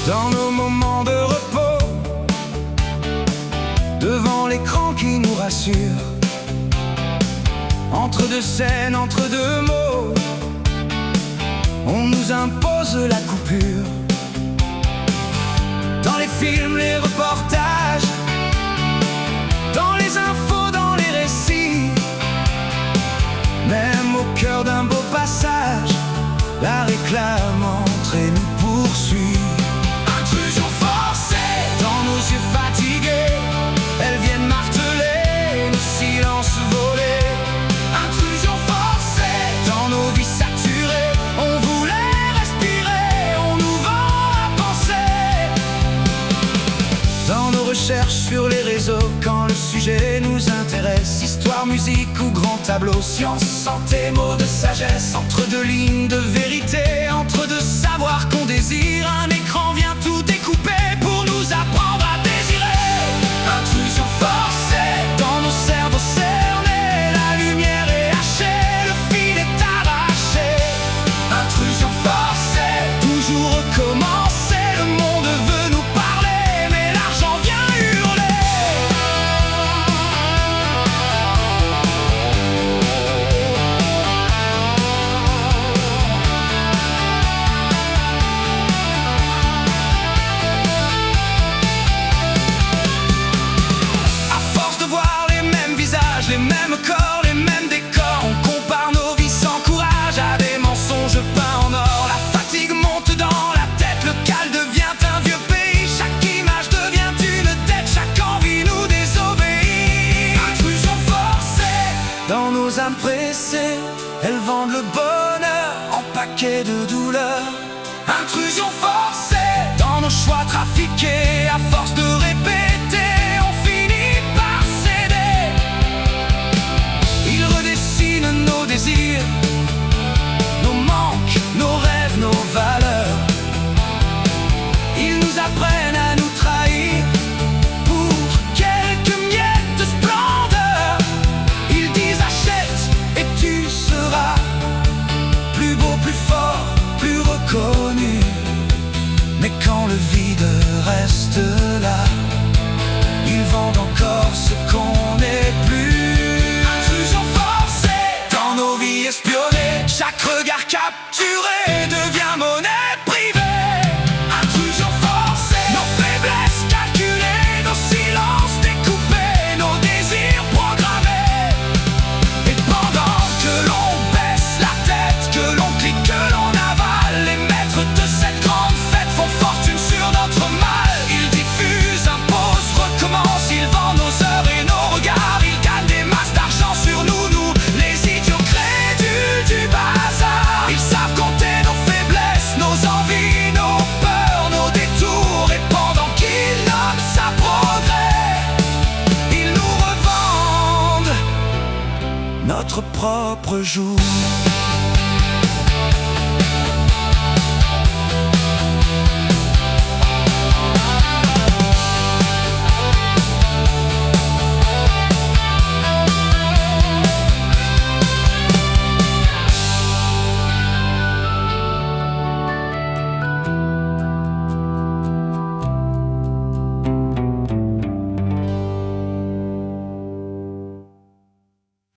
Dans nos moments de repos, devant l'écran qui nous rassure, entre deux scènes, entre deux mots, on nous impose la coupure. Dans les films, les reportages, dans les infos, dans les récits, même au cœur d'un beau passage, la réclame entre et nous poursuit. Intrusion forcée dans nos yeux fatigués, elles viennent marteler nos silences volés. Intrusion forcée dans nos vies saturées, on voulait respirer, on nous vend à penser. Dans nos recherches sur les réseaux, quand le sujet nous intéresse, histoire, musique ou grand tableau, science, santé, mots de sagesse, entre deux lignes de vérité, entre deux savoirs qu'on désire, un écran vient tout découper pour nous apprendre à désirer. Intrusion forcée dans nos cerveaux cernés, la lumière est hachée, le fil est arraché. Intrusion forcée, toujours recommencer, le monde veut nous parler, mais l'argent vient hurler. Les mêmes corps, les mêmes décors, on compare nos vies sans courage à des mensonges peints en or. La fatigue monte dans la tête, le cal devient un vieux pays, chaque image devient une dette, chaque envie nous désobéit. Intrusion forcée dans nos âmes pressées, elles vendent le bonheur en paquets de douleur. Intrusion forcée dans nos choix trafiqués, à force de répéter, on finit par céder. Ils redessinent nos désirs, nos manques, nos rêves, nos valeurs. Ils nous apprennent à nous trahir pour quelques miettes de splendeur. Ils disent achète et tu seras plus beau, plus fort, plus reconnu. Mais quand le vide reste là, ils vendent encore ce qu'on n'est plus. Intrusion forcée dans nos vies espionnées, chaque regard capturé devient monnaie privée. Intrusion forcée, nos faiblesses calculées, nos silences découpés, nos désirs programmés. Et pendant que l'on baisse la tête, que l'on clique, que l'on avale, les maîtres de cette grande fête font fortune sur notre mal. Ils diffusent, imposent, recommencent, ils vendent nos heures et nos regards. Ils gagnent des masses d'argent sur nous, nous, les idiots crédules du bazar. Ils savent compter nos faiblesses, nos envies, nos peurs, nos détours. Et pendant qu'ils nomment ça progrès, ils nous revendent notre propre jour.